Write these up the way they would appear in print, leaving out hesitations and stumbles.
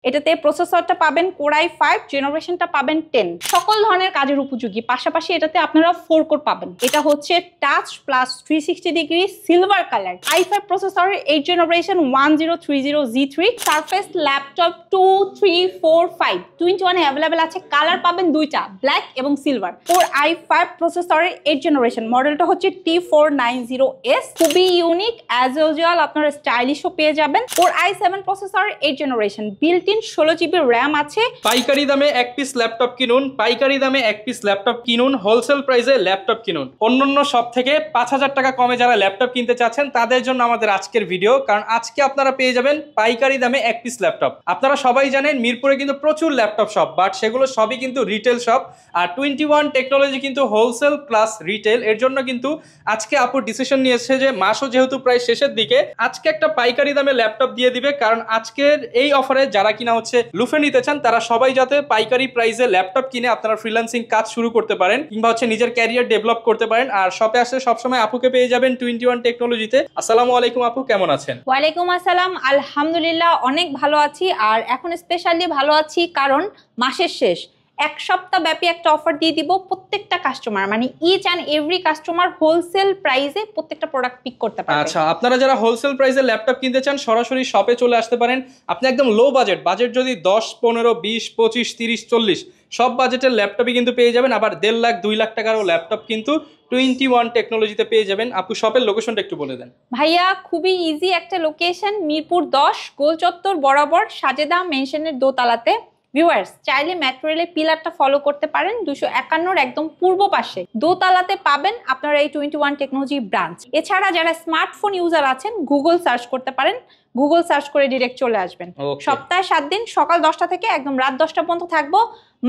এটাতে প্রসেসরটা পাবেন Core i5, জেনারেশনটা পাবেন 10। সকল ধরনের কাজের উপযোগী। পাশাপাশি এটাতে আপনারা 4 কোর পাবেন। এটা হচ্ছে touch plus 360 degree silver colour i5 প্রসেসরের 8 জেনারেশন 1030Z3 সারফেস ল্যাপটপ 2, 3, 4, 5 21 এ अवेलेबल আছে। কালার পাবেন দুইটা, ব্ল্যাক এবং সিলভার। Core i5 প্রসেসরের 8 জেনারেশন, মডেলটা হচ্ছে T490S, খুবই ইউনিক। অ্যাজ ইউজুয়াল আপনারা স্টাইলিশও পেয়ে যাবেন। Core i7 প্রসেসরের 8 generation, built in 16GB RAM আছে। পাইকারি দামে এক পিস ল্যাপটপ কিনুন, পাইকারি দামে এক পিস ল্যাপটপ কিনুন, হোলসেল প্রাইসে ল্যাপটপ কিনুন। অন্যান্য সব থেকে 5000 টাকা কমে যারা ল্যাপটপ কিনতে চাচ্ছেন তাদের জন্য আমাদের আজকের ভিডিও, কারণ আজকে আপনারা পেয়ে যাবেন পাইকারি দামে এক পিস ল্যাপটপ। আপনারা সবাই জানেন মিরপুরে কিন্তু প্রচুর ল্যাপটপ শপ, বাট সেগুলো সবই কিন্তু রিটেল শপ। আর 21 টেকনোলজি কিন্তু হোলসেল প্লাস রিটেল। এর জন্য কিন্তু আজকে আপু ডিসিশন নিয়েছে যে মাসও যেহেতু প্রায় শেষের দিকে, আজকে একটা পাইকারি দামে ল্যাপটপ দিয়ে দিবে। কারণ আজকের এই অফারে যারা কিনা হচ্ছে লুফে নিতে চান তারা সবাই যাতে পাইকারি প্রাইসে ল্যাপটপ কিনে আপনারা ফ্রিল্যান্সিং কাজ শুরু করতে পারেন কিংবা হচ্ছে নিজের ক্যারিয়ার ডেভেলপ করতে পারেন। আর শপে আসলে সবসময় আপুকে পেয়ে যাবেন 21 টেকনোলজিতে। আসসালামু আলাইকুম আপু, কেমন আছেন? ওয়ালাইকুম আসসালাম, আলহামদুলিল্লাহ অনেক ভালো আছি। আর এখন স্পেশালি ভালো আছি কারণ মাসের শেষ, এক সপ্তাহ ব্যাপী একটা অফার দিয়ে দিব প্রত্যেকটা কাস্টমার, মানে each and every customer wholesale প্রাইসে প্রত্যেকটা প্রোডাক্ট পিক করতে পারবে। আচ্ছা, আপনারা যারা হোলসেল প্রাইসে ল্যাপটপ কিনতে চান সরাসরি শপে চলে আসতে পারেন। আপনি একদম লো বাজেট যদি 10, 15, 20, 25, 30, 40 সব বাজেটের ল্যাপটপই কিন্তু পেয়ে যাবেন। আবার 1.5 লাখ 2 লাখ টাকারও ল্যাপটপ কিন্তু 21 টেকনোলজিতে পেয়ে যাবেন। আপু শপের লোকেশনটা একটু বলে দেন। ভাইয়া খুবই ইজি একটা লোকেশন, মিরপুর 10 গোল চত্বর বরাবর সাজেদা মেনশনের দোতলাতে। ভিউয়ার্স চাইলে মেট্রো রেলের পিলারটা ফলো করতে পারেন, 251 একদম পূর্ব পাশে দোতলাতে পাবেন আপনারা এই 21 টেকনোলজি ব্রাঞ্চ। এছাড়া যারা স্মার্টফোন ইউজার আছেন গুগল সার্চ করতে পারেন, গুগল সার্চ করে ডিরেক্ট চলে আসবেন। সপ্তাহে 7 দিন, সকাল 10টা থেকে একদম রাত 10টা পর্যন্ত থাকবো।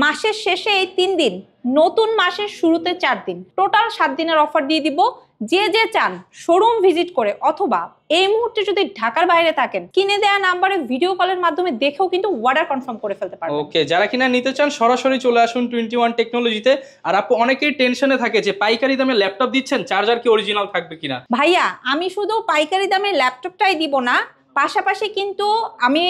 মাসের শেষে এই 3 দিন, নতুন মাসের শুরুতে 4 দিন, টোটাল 7 দিনের অফার দিয়ে দিব। যে চান শোরুম ভিজিট করে অথবা এই মুহূর্তে যদি ঢাকার বাইরে থাকেন কিনে দেওয়া নাম্বারে ভিডিও কলের মাধ্যমে দেখেও কিন্তু অর্ডার কনফার্ম করে ফেলতে পারবেন। ওকে, যারা কিনা নিতে চান সরাসরি চলে আসুন 21 টেকনোলজিতে। আর আপু অনেকেই টেনশনে থাকে যে পাইকারি দামে ল্যাপটপ দিচ্ছেন, চার্জার কি অরিজিনাল থাকবে কিনা। ভাইয়া আমি শুধু পাইকারি দামে ল্যাপটপটাই দিব না, পাশাপাশি কিন্তু আমি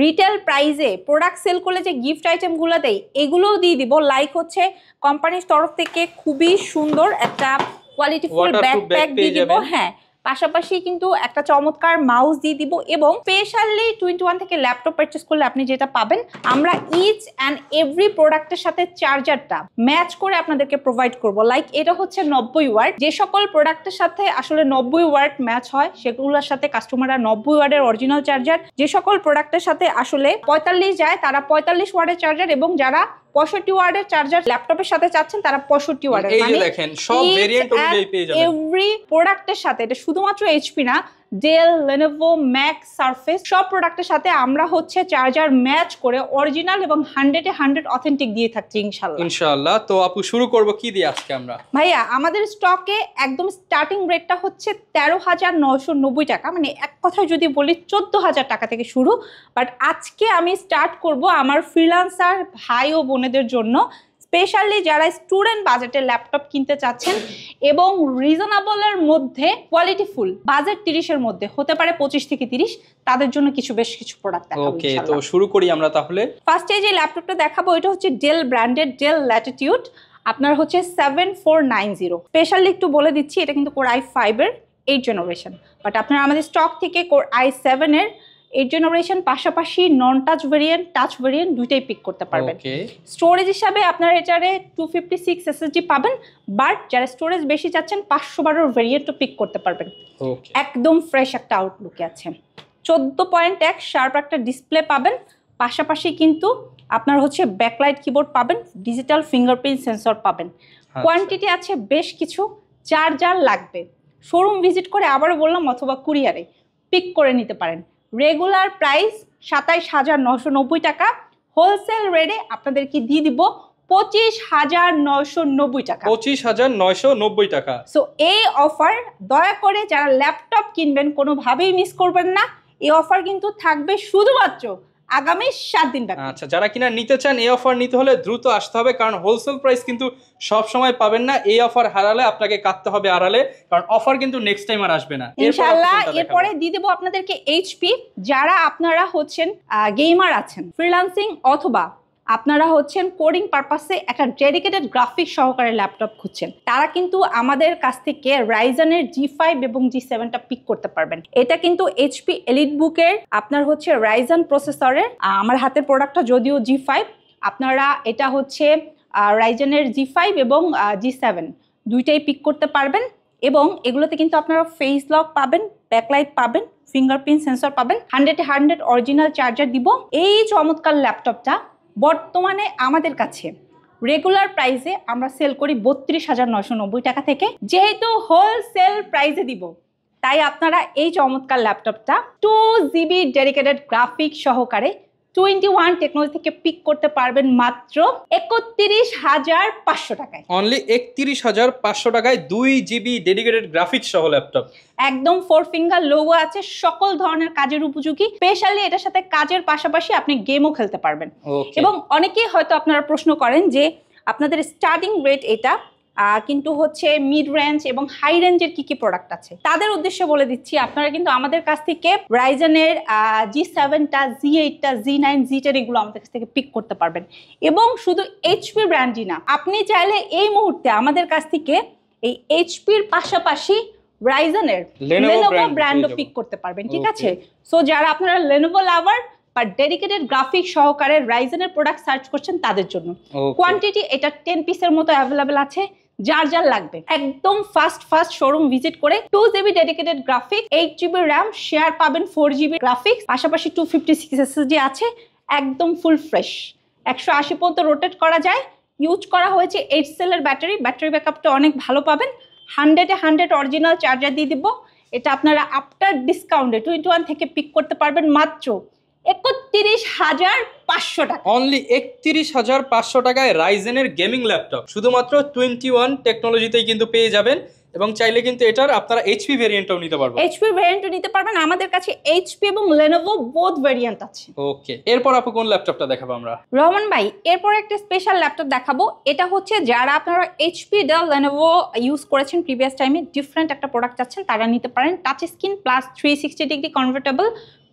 রিটেল প্রাইসে প্রোডাক্ট সেল করলে যে গিফট আইটেমগুলো দেই এগুলোও দিয়ে দিব। লাইক হচ্ছে কোম্পানির তরফ থেকে খুবই সুন্দর একটা কোয়ালিটিফুল ব্যাকপ্যাক দিয়ে দিব। হ্যাঁ, পাশাপাশি কিন্তু একটা চমৎকার মাউস দিয়ে দিব এবং স্পেশালি 21 থেকে ল্যাপটপ পারচেজ করলে আপনি যেটা পাবেন, আমরা ইচ অ্যান্ড এভরি প্রোডাক্টের সাথে চার্জারটা ম্যাচ করে আপনাদেরকে প্রোভাইড করব। লাইক এটা হচ্ছে 90 ওয়াট, যে সকল প্রোডাক্টের সাথে আসলে 90 ওয়াট ম্যাচ হয় সেগুলোর সাথে কাস্টমাররা 90 ওয়াটের অরিজিনাল চার্জার, যে সকল প্রোডাক্টের সাথে আসলে 45 যায় তারা 45 ওয়াটের চার্জার, এবং যারা 65 ওয়াটের চার্জার ল্যাপটপের সাথে চাচ্ছেন তারা 65 ওয়াটের। এই যে দেখেন সব ভেরিয়েন্ট অনুযায়ী পেয়ে যাবেন এভরি প্রোডাক্টের সাথে। এটা শুধুমাত্র এইচপি না, ডেল, লেনোভো, ম্যাক, সারফেস সব প্রোডাক্টের সাথে আমরা হচ্ছে চার্জার ম্যাচ করে অরিজিনাল এবং 100-এ 100 অথেন্টিক দিয়ে থাকছি ইনশাআল্লাহ। তো আপু শুরু করব কি দিয়ে আজকে আমরা? ভাইয়া আমাদের স্টকে একদম স্টার্টিং রেটটা হচ্ছে 13,990 টাকা, মানে এক কথায় যদি বলি 14,000 টাকা থেকে শুরু। বাট আজকে আমি স্টার্ট করব আমার ফ্রিল্যান্সার ভাই ও বোনেদের জন্য, স্পেশালি যারা স্টুডেন্ট বাজেটের ল্যাপটপ কিনতে চাচ্ছেন এবং রিজনেবলের মধ্যে কোয়ালিটিফুল, বাজেট 30-এর মধ্যে হতে পারে 25 থেকে 30, তাদের জন্য বেশ কিছু প্রোডাক্ট দেখাবো। ওকে, তো শুরু করি আমরা তাহলে। ফার্স্টে যে ল্যাপটপটা দেখাবো এটা হচ্ছে ডেল ব্র্যান্ডেড ডেল ল্যাটিটিউড, আপনার হচ্ছে 7490। স্পেশালি একটু বলে দিচ্ছি এটা কিন্তু Core i5 এর 8 জেনারেশন, বাট আপনারা আমাদের স্টক থেকে Core i7 এর 8 জেনারেশন পাশাপাশি নন টাচ ভেরিয়েন্ট, টাচ ভেরিয়েন্ট দুইটাই পিক করতে পারবেন। স্টোরেজ হিসাবে আপনারা এটারে 256 SSD পাবেন, বাট যারা স্টোরেজ বেশি চাচ্ছেন 512 ভেরিয়েন্টও পিক করতে পারবেন। একদম ফ্রেশ একটা আউটলুকে আছে, 14.1 শার্প একটা ডিসপ্লে পাবেন, পাশাপাশি কিন্তু আপনার হচ্ছে ব্যাকলাইট কিবোর্ড পাবেন, ডিজিটাল ফিঙ্গারপ্রিন্ট সেন্সর পাবেন। কোয়ান্টিটি আছে বেশ কিছু, চার্জার লাগবে শোরুম ভিজিট করে আবারও বললাম অথবা কুরিয়ারে পিক করে নিতে পারেন। রেগুলার প্রাইস 27,990 টাকা, হোলসেল রেটে আপনাদেরকে দিয়ে দিব 25,990 টাকা। 25,990 টাকা। সো এই অফার দয়া করে যারা ল্যাপটপ কিনবেন কোনোভাবেই মিস করবেন না। এই অফার কিন্তু থাকবে শুধুমাত্র আগামী 7 দিন ব্যাপী। আচ্ছা, যারা কিনা নিতে চান এই অফার নিতে হলে দ্রুত আসতে হবে, কারণ হোলসেল প্রাইস কিন্তু সব সময় পাবেন না। এই অফার হারালে আপনাকে কাটতে হবে আড়ালে, কারণ অফার কিন্তু নেক্সট টাইম আর আসবে না। ইনশাআল্লাহ এরপরে দিয়ে দেবো আপনাদেরকে এইচপি। যারা আপনারা হচ্ছেন গেমার আছেন, ফ্রিল্যান্সিং অথবা আপনারা হচ্ছেন কোডিং পারপাসে একটা ডেডিকেটেড গ্রাফিক্স সহকারে ল্যাপটপ খুঁজছেন, তারা কিন্তু আমাদের কাছ থেকে রাইজেনের G5 এবং G7টা পিক করতে পারবেন। এটা কিন্তু এইচপি এলিট বুকের আপনার হচ্ছে রাইজন প্রসেসরের। আমার হাতের প্রোডাক্টটা যদিও G5, আপনারা এটা হচ্ছে রাইজেনের G5 এবং G7 দুইটাই পিক করতে পারবেন। এবং এগুলোতে কিন্তু আপনারা ফেস লক পাবেন, ব্যাকলাইট পাবেন, ফিঙ্গারপ্রিন্ট সেন্সর পাবেন, 100 অরিজিনাল চার্জার দিব। এই চমৎকার ল্যাপটপটা বর্তমানে আমাদের কাছে রেগুলার প্রাইসে আমরা সেল করি 32,990 টাকা থেকে। যেহেতু হোলসেল প্রাইসে দিব, তাই আপনারা এই চমৎকার ল্যাপটপটা 2GB ডেডিকেটেড গ্রাফিক সহকারে 21 টেকনোলজি থেকে পিক করতে পারবেন মাত্র 31,500 টাকায়। অনলি 31,500 টাকায় 2GB ডেডিকেটেড গ্রাফিক্স সহ ল্যাপটপ। একদম 4 ফিঙ্গার লোগো আছে, সকল ধরনের কাজের উপযোগী। স্পেশালি এটার সাথে কাজের পাশাপাশি আপনি গেমও খেলতে পারবেন। এবং অনেকেই হয়তো আপনারা প্রশ্ন করেন যে আপনাদের স্টার্টিং রেট এটা, কিন্তু হচ্ছে মিড রেঞ্জ এবং হাই রেঞ্জের কি কি প্রোডাক্ট আছে। তাদের উদ্দেশ্যে বলে দিচ্ছি, আপনারা কিন্তু আমাদের কাছ থেকে রাইজেনের G7টা, G8টা, G9, G10 এগুলো আমাদের কাছ থেকে পিক করতে পারবেন। এবং শুধু এইচপি ব্র্যান্ডই না, আপনি চাইলে এই মুহূর্তে আমাদের কাছ থেকে এই এইচপির পাশাপাশি রাইজেনের লেনোভো ব্র্যান্ডও পিক করতে পারবেন, ঠিক আছে? সো যারা আপনারা লেনোভো লাভার বা ডেডিকেটেড গ্রাফিক সহকারে রাইজেনের প্রোডাক্ট সার্চ করছেন তাদের জন্য কোয়ান্টিটি এটা 10 পিসের মতো অ্যাভেলেবেল আছে। যার যার লাগবে একদম ফাস্ট শোরুম ভিজিট করে 2GB dedicated graphic, 8GB RAM, share পাবেন 4GB গ্রাফিক্স, পাশাপাশি 256 SSD আছে, একদম ফুল ফ্রেশ। 180 পর্যন্ত রোটেট করা যায়। ইউজ করা হয়েছে 8 সেলের ব্যাটারি ব্যাকআপটা অনেক ভালো পাবেন। 100 অরিজিনাল চার্জার দিয়ে দিব। এটা আপনারা আফটার ডিসকাউন্টে 21 থেকে পিক করতে পারবেন মাত্র 31,500 টাকা। অনলি 31,500 টাকায় রাইজেনের গেমিং ল্যাপটপ শুধুমাত্র 21 টেকনোলজিতেই কিন্তু পেয়ে যাবেন। এবং চাইলে কিন্তু এটার আপনারা এইচপি ভেরিয়েন্টও নিতে পারবেন। এইচপি ভেরিয়েন্টও নিতে পারবেন, আমাদের কাছে এইচপি এবং লেনোভো বোথ ভেরিয়েন্ট আছে। ওকে, এরপর আপু কোন ল্যাপটপটা দেখাবো আমরা? রহমান ভাই, এরপর একটা স্পেশাল ল্যাপটপ দেখাবো। এটা হচ্ছে যারা আপনারা এইচপি, ডেল, লেনোভো ইউজ করেছেন প্রিভিয়াস টাইমে, ডিফারেন্ট একটা প্রোডাক্ট চাচ্ছেন, তারা নিতে পারেন। Touch screen plus 360 degree convertible,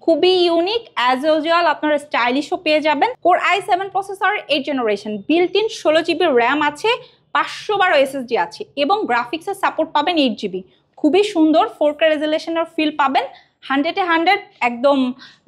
খুবই ইউনিক। অ্যাজ ইউজুয়াল আপনারা স্টাইলিশও পেয়ে যাবেন। Core i7 processor 8 generation, built in 16GB RAM আছে, 512 SSD আছে এবং গ্রাফিক্সের সাপোর্ট পাবেন 8GB। খুবই সুন্দর 4K রেজোলিউশনের ফিল পাবেন। 100 একদম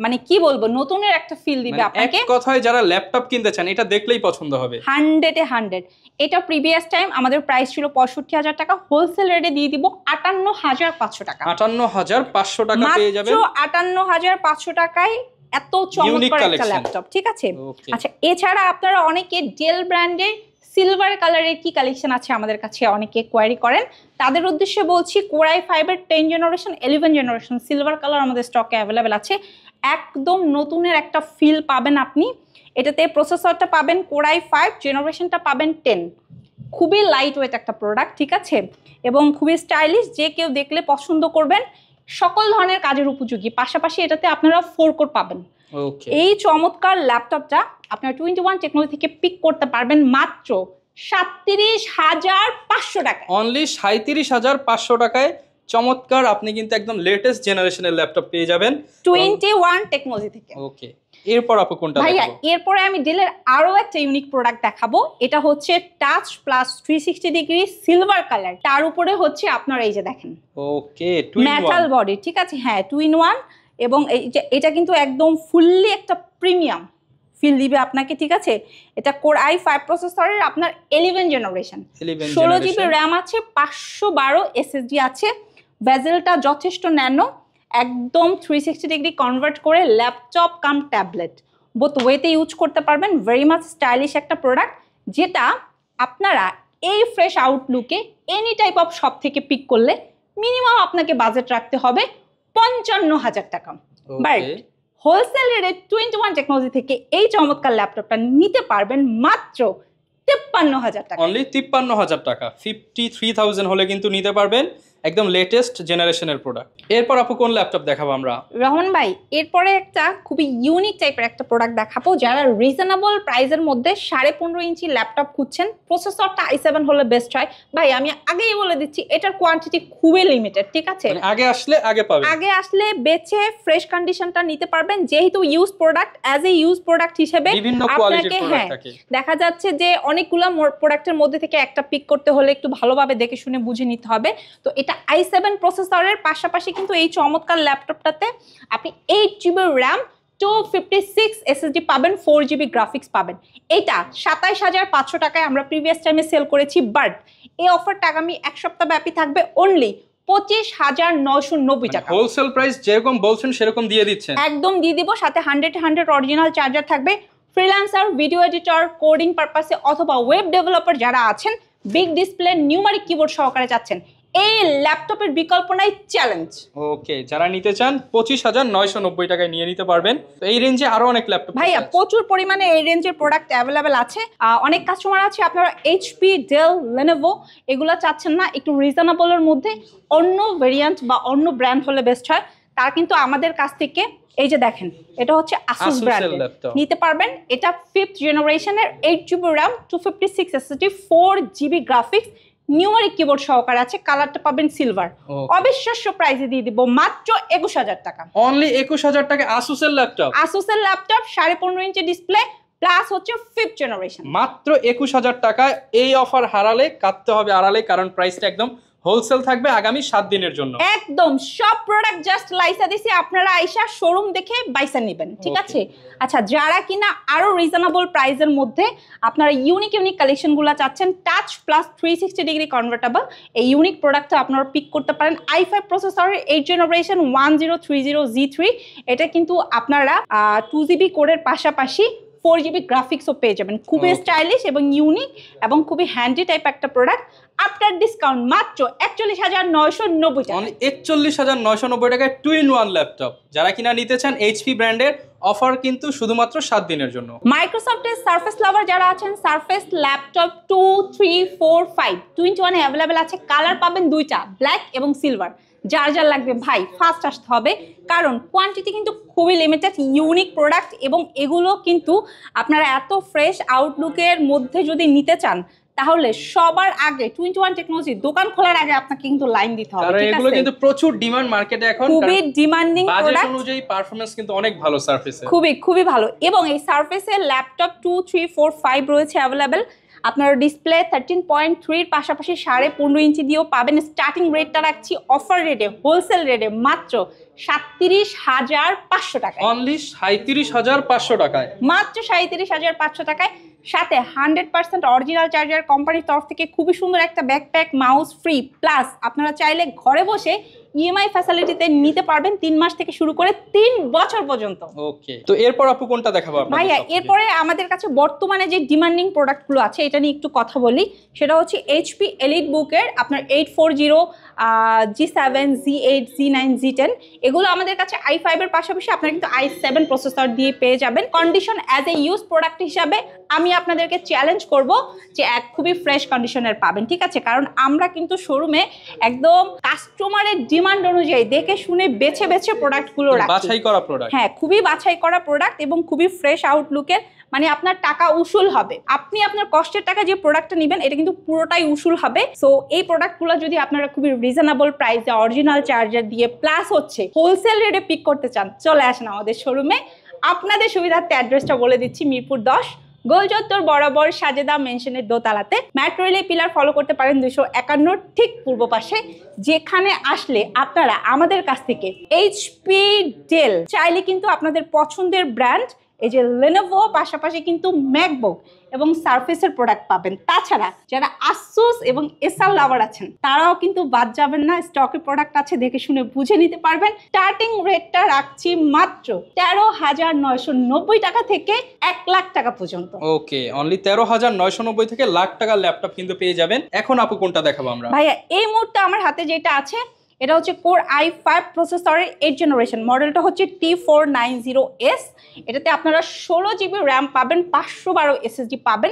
মানে কি বলবো, নতুনের একটা ফিল দিবে আপনাকে। এক কথায় যারা ল্যাপটপ কিনতে চান এটা দেখলেই পছন্দ হবে। 100 এটা প্রিভিয়াস টাইম আমাদের প্রাইস ছিল 65,000 টাকা, হোলসেল রেটে দিয়ে দিব 58,500 টাকা। 58,500 টাকা পেয়ে যাবেন, মাত্র 58,500 টাকায় এত চমৎকার একটা ল্যাপটপ, ঠিক আছে? আচ্ছা, এছাড়া আপনারা অনেকে ডেল ব্র্যান্ডের সিলভার কালারের কি কালেকশন আছে আমাদের কাছে অনেকে কোয়ারি করেন, তাদের উদ্দেশ্যে বলছি Core i5 এর 10 জেনারেশন, 11 জেনারেশন সিলভার কালার আমাদের স্টকে অ্যাভেলেবেল আছে। একদম নতুনের একটা ফিল পাবেন আপনি। এটাতে প্রসেসরটা পাবেন Core i5, জেনারেশনটা পাবেন 10। খুবই লাইট ওয়েট একটা প্রোডাক্ট, ঠিক আছে? এবং খুবই স্টাইলিশ, যে কেউ দেখলে পছন্দ করবেন। সকল ধরনের কাজের উপযোগী, পাশাপাশি এটাতে আপনারা 4 কোর পাবেন। এই চমৎকার ল্যাপটপটা আপনারা 21 টেকনোলজি থেকে পিক করতে পারবেন মাত্র 37,500 টাকা। অনলি 37,500 টাকায় চমৎকার আপনি কিন্তু একদম লেটেস্ট জেনারেশনের ল্যাপটপ পেয়ে যাবেন 21 টেকনোলজি থেকে। ওকে, এরপর আপু কোনটা দেখাবো? ভাইয়া, এরপরে আমি ডেলের আরো একটা ইউনিক প্রোডাক্ট দেখাবো। এটা হচ্ছে touch plus 360 degree silver colour, তার উপরে হচ্ছে আপনারা এই যে দেখেন ওকে মেটাল বডি, ঠিক আছে? হ্যাঁ, 2-in-1। এবং এটা কিন্তু একদম ফুললি একটা প্রিমিয়াম ফিল দিবে আপনাকে, ঠিক আছে? এটা Core i5 প্রসেসরের আপনার 11 জেনারেশন, 16GB র্যাম আছে, 512 SSD আছে। ভেজেলটা যথেষ্ট ন্যানো, একদম 360 ডিগ্রি কনভার্ট করে ল্যাপটপ কাম ট্যাবলেট বোথ ওয়েতে ইউজ করতে পারবেন। ভেরি মাচ স্টাইলিশ একটা প্রোডাক্ট, যেটা আপনারা এই ফ্রেশ আউটলুকে এনি টাইপ অফ শপ থেকে পিক করলে মিনিমাম আপনাকে বাজেট রাখতে হবে 55,000 টাকা। বাট হোলসেল রেটে 21 টেকনোলজি থেকে এই চমৎকার ল্যাপটপটা নিতে পারবেন মাত্র 53,000 টাকা। অনলি 53,000 টাকা, 53,000 হলে কিন্তু নিতে পারবেন একদম লেটেস্ট জেনারেশনের প্রোডাক্ট। এরপর আপু কোন ল্যাপটপ দেখাবো আমরা? রহমান ভাই, এরপরে একটা খুবই ইউনিক টাইপের একটা প্রোডাক্ট দেখাবো। যারা রিজনেবল প্রাইসের মধ্যে 15.5 ইঞ্চি ল্যাপটপ খুঁজছেন, প্রসেসরটা i7 হলে বেস্ট হয়। ভাই আমি আগেই বলে দিচ্ছি, এটার কোয়ান্টিটি খুবই লিমিটেড, ঠিক আছে? আগে আসলে বেচে ফ্রেশ কন্ডিশনটা নিতে পারবেন, যেহেতু use product, as a use product হিসেবে আপনাকে দেখা যাচ্ছে যে অনেকগুলো প্রোডাক্টের মধ্যে থেকে একটা পিক করতে হলে একটু ভালোভাবে দেখে শুনে বুঝে নিতে হবে। তো এটা i7 প্রসেসরের পাশাপাশি কিন্তু এই চমৎকার ল্যাপটপটাতে আপনি 8GB র্যাম 256 SSD পাবেন, 4GB গ্রাফিক্স পাবেন। এটা 27,500 টাকায় আমরা প্রিভিয়াস টাইমে সেল করেছি, বাট এই অফারটা আগামী এক সপ্তাহ ব্যাপী থাকবে অনলি 25,990 টাকা। হোলসেল প্রাইস যেরকম বলছেন সেরকম দিয়ে দিচ্ছেন, একদম দিয়ে দিব। সাথে 100 অরিজিনাল চার্জার থাকবে। ফ্রিল্যান্সার, ভিডিও এডিটর, কোডিং পারপাসে অথবা ওয়েব ডেভেলপার যারা আছেন, বিগ ডিসপ্লে নিউমারিক কিবোর্ড সহকারে চাচ্ছেন, এই ল্যাপটপের বিকল্প নাই, চ্যালেঞ্জ। ওকে, যারা নিতে চান 25,990 টাকায় নিয়ে নিতে পারবেন। তো এই রেঞ্জে আরো অনেক ল্যাপটপ ভাইয়া প্রচুর পরিমাণে এই রেঞ্জের প্রোডাক্ট অ্যাভেলেবেল আছে। অনেক কাস্টমার আছে আপনারা এইচপি, ডেল, লেনোভো এগুলো চাচ্ছেন না, একটু রিজনেবলের মধ্যে অন্য ভেরিয়েন্ট বা অন্য ব্র্যান্ড হলে বেস্ট হয়। তারা কিন্তু আমাদের কাছ থেকে এই যে দেখেন, এটা হচ্ছে আসুস ব্র্যান্ডের, নিতে পারবেন। এটা 5th জেনারেশনের 8GB RAM 256 SSD 4GB graphics numeric keyboard সহকারে আছে। কালারটা পাবেন সিলভার। অবিশ্বাস্য প্রাইসে দিয়ে দিব মাত্র 21,000 টাকা। অনলি 21,000 টাকা আসুসের ল্যাপটপ। 15.5 ইঞ্চি ডিসপ্লে প্লাস হচ্ছে 5th জেনারেশন, মাত্র 21,000 টাকায়। এই অফার হারালে কাটতে হবে আড়ালে, কারণ প্রাইসটা একদম হোলসেল থাকবে আগামী 7 দিনের জন্য। একদম সব প্রোডাক্ট জাস্ট লাইসা দিছি, আপনারা আইসা শোরুম দেখে বাইসা নেবেন, ঠিক আছে? আচ্ছা, যারা কিনা আরো রিজনেবল প্রাইসের মধ্যে আপনারা ইউনিক কালেকশনগুলো চাচ্ছেন, টাচ প্লাস 360 ডিগ্রি কনভার্টেবল, এই ইউনিক প্রোডাক্টটা আপনারা পিক করতে পারেন। i5 প্রসেসরের 8th জেনারেশন 1030Z3, এটা কিন্তু আপনারা 2GB কোরের পাশাপাশি 4GB গ্রাফিক্সও পেয়ে যাবেন। খুবই স্টাইলিশ এবং ইউনিক এবং খুবই হ্যান্ডি টাইপ একটা প্রোডাক্ট। আফটার ডিসকাউন্ট মাত্র 41,990 টাকা। 41,990 টাকায় 2-in-1 ল্যাপটপ। যারা কিনা নিতে চান এইচপি ব্র্যান্ডের, অফার কিন্তু শুধুমাত্র 7 দিনের জন্য। মাইক্রোসফটের সারফেস লাভার যারা আছেন, সারফেস ল্যাপটপ 2, 3, 4, 5 2-in-1 অ্যাভেলেবেল আছে। কালার পাবেন দুইটা, ব্ল্যাক এবং সিলভার। যার যার লাগবে ভাই ফার্স্ট আসতে হবে, কারণ কোয়ান্টিটি কিন্তু খুবই লিমিটেড, ইউনিক প্রোডাক্ট। এবং এগুলো কিন্তু আপনারা এত ফ্রেশ আউটলুকের মধ্যে যদি নিতে চান, তাহলে সবার আগে 2-in-1 টেকনোলজি দোকান খোলার আগে আপনাকে কিন্তু লাইন দিতে হবে, কারণ এগুলো কিন্তু প্রচুর ডিমান্ড মার্কেটে এখন, খুবই ডিমান্ডিং প্রোডাক্ট। বাজেট অনুযায়ী পারফরম্যান্স কিন্তু অনেক ভালো সারফেসে, খুবই ভালো। এবং এই সারফেসের ল্যাপটপ 2, 3, 4, 5 রয়েছে অ্যাভেলেবেল। আপনার ডিসপ্লে 13.3 এর পাশাপাশি 15.5 ইঞ্চি দিয়েও পাবেন। স্টার্টিং রেটটা রাখছি অফার রেটে, হোলসেল রেটে মাত্র 37,500 টাকায়। অনলি 37,500 টাকায়, মাত্র 37,500 টাকায়। সাথে 100% অরিজিনাল চার্জার, কোম্পানির তরফ থেকে খুবই সুন্দর একটা ব্যাকপ্যাক, মাউস ফ্রি, প্লাস আপনারা চাইলে ঘরে বসে ইএমআই ফ্যাসিলিটিতে নিতে পারবেন 3 মাস থেকে শুরু করে 3 বছর পর্যন্ত। ওকে, তো এরপর আপু কোনটা দেখাবো আপনাদের? ভাইয়া এরপরে আমাদের কাছে বর্তমানে যে ডিমান্ডিং প্রোডাক্টগুলো আছে এটা নিয়ে একটু কথা বলি। সেটা হচ্ছে এইচপি এলিট বুকের আপনার 840, G7, Z8, Z9, Z10 এগুলো আমাদের কাছে i5 এর পাশাপাশি আপনারা কিন্তু i7 প্রসেসর দিয়ে পেয়ে যাবেন। Condition as a use product হিসাবে আমি আপনাদেরকে চ্যালেঞ্জ করব যে খুবই ফ্রেশ কন্ডিশনের পাবেন, ঠিক আছে? কারণ আমরা কিন্তু শোরুমে একদম কাস্টমারের ডিমান্ড অনুযায়ী দেখে শুনে বেছে বেছে প্রোডাক্টগুলো রাখি, বাছাই করা প্রোডাক্ট। হ্যাঁ, খুবই বাছাই করা প্রোডাক্ট এবং খুবই ফ্রেশ আউটলুকের। মানে আপনার টাকা উসুল হবে, আপনি আপনার কষ্টের টাকা যে প্রোডাক্টটা নেবেন এটা কিন্তু পুরোটাই উসুল হবে। সো এই প্রোডাক্টগুলো যদি আপনারা খুবই রিজনেবল প্রাইসে অরিজিনাল চার্জার দিয়ে প্লাস হচ্ছে হোলসেল রেটে পিক করতে চান, চলে আসেন আমাদের শোরুমে। আপনাদের সুবিধার্থে অ্যাড্রেসটা বলে দিচ্ছি, মিরপুর 10 গোল চত্বর বরাবর সাজেদা মেনশনের দোতলাতে। মেট্রো রেলের পিলার ফলো করতে পারেন 251 ঠিক পূর্ব পাশে। যেখানে আসলে আপনারা আমাদের কাছ থেকে এইচপি, ডেল চাইলে কিন্তু আপনাদের পছন্দের ব্র্যান্ড এই যে লেনোভো, পাশাপাশি কিন্তু ম্যাকবুক এবং সারফেসের প্রোডাক্ট পাবেন। তাছাড়া যারা আসুস এবং এসার লাভার আছেন তারাও কিন্তু বাদ যাবেন না, স্টকের প্রোডাক্ট আছে, দেখে শুনে বুঝে নিতে পারবেন। স্টার্টিং রেটটা রাখছি মাত্র 13,990 টাকা থেকে 1 লাখ টাকা পর্যন্ত। ওকে, অনলি 13,990 থেকে লাখ টাকার ল্যাপটপ কিন্তু পেয়ে যাবেন। এখন আপু কোনটা দেখাবো আমরা? ভাইয়া এই মুহূর্তে আমার হাতে যেটা আছে এটা হচ্ছে কোর i5 প্রসেসরের 8th জেনারেশন, মডেলটা হচ্ছে T490S। এটাতে আপনারা 16GB র্যাম পাবেন, 512 SSD পাবেন,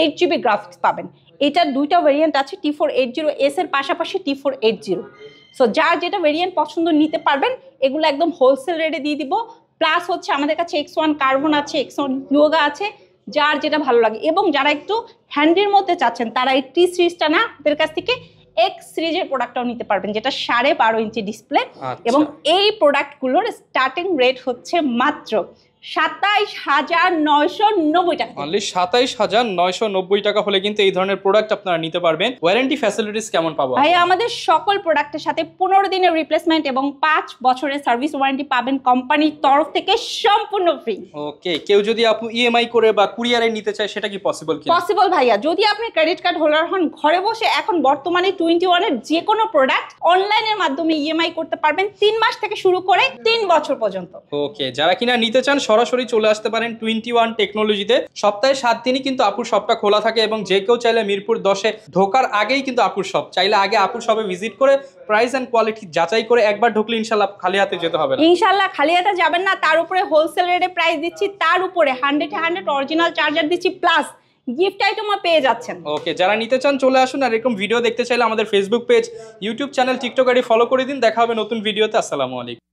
8GB গ্রাফিক্স পাবেন। এটার দুইটা ভেরিয়েন্ট আছে, T480S এর পাশাপাশি T480। সো যার যেটা ভেরিয়েন্ট পছন্দ নিতে পারবেন, এগুলো একদম হোলসেল রেটে দিয়ে দিব। প্লাস হচ্ছে আমাদের কাছে X1 কার্বন আছে, X1 ইয়োগা আছে, যার যেটা ভালো লাগে। এবং যারা একটু হ্যান্ডির মধ্যে চাচ্ছেন তারা এই টি সিরিজটা না, ওদের কাছ থেকে এক্স সিরিজের প্রোডাক্টটাও নিতে পারবেন, যেটা 12.5 ইঞ্চি ডিসপ্লে। এবং এই প্রোডাক্টগুলোর স্টার্টিং রেট হচ্ছে মাত্র 27,990 টাকা। অনলি 27,990 টাকা হলে কিন্তু এই ধরনের প্রোডাক্ট আপনারা নিতে পারবেন। ওয়ারেন্টি ফ্যাসিলিটিস কেমন পাবো? ভাই আমাদের সকল প্রোডাক্টের সাথে 15 দিনের রিপ্লেসমেন্ট এবং 5 বছরের সার্ভিস ওয়ারেন্টি পাবেন কোম্পানির তরফ থেকে সম্পূর্ণ ফ্রি। ওকে, কেউ যদি আপনি ইএমআই করে বা কুরিয়ারে নিতে চায় সেটা কি পসিবল কি? পসিবল ভাইয়া, যদি আপনি ক্রেডিট কার্ড হোল্ডার হন, ঘরে বসে এখন বর্তমানে 21 এর যে কোনো প্রোডাক্ট অনলাইনের মাধ্যমে ইএমআই করতে পারবেন 3 মাস থেকে শুরু করে 3 বছর পর্যন্ত। ওকে, যারা কিনা নিতে চান সরাসরি চলে আসতে পারেন 21 টেকনোলজিতে। সপ্তাহে 7 দিনই কিন্তু আপুর শপটা খোলা থাকে এবং যে কেউ চাইলে মিরপুর 10-এ ঢোকার আগেই কিন্তু আপুর শপ, চাইলে আগে আপুর শপে ভিজিট করে প্রাইস এন্ড কোয়ালিটি যাচাই করে একবার ঢুকলে ইনশাআল্লাহ খালি হাতে যেতে হবে না। ইনশাআল্লাহ খালি হাতে যাবেন না, তার উপরে হোলসেল রেটে প্রাইস দিচ্ছি, তার উপরে 100 অরিজিনাল চার্জার দিচ্ছি, প্লাস গিফট আইটেমও পেয়ে যাচ্ছেন। ওকে, যারা নিতে চান চলে আসুন। আর এরকম ভিডিও দেখতে চাইলে আমাদের Facebook page, YouTube channel, TikTok ID follow করে দিন। দেখা হবে নতুন ভিডিওতে। আসসালামু আলাইকুম।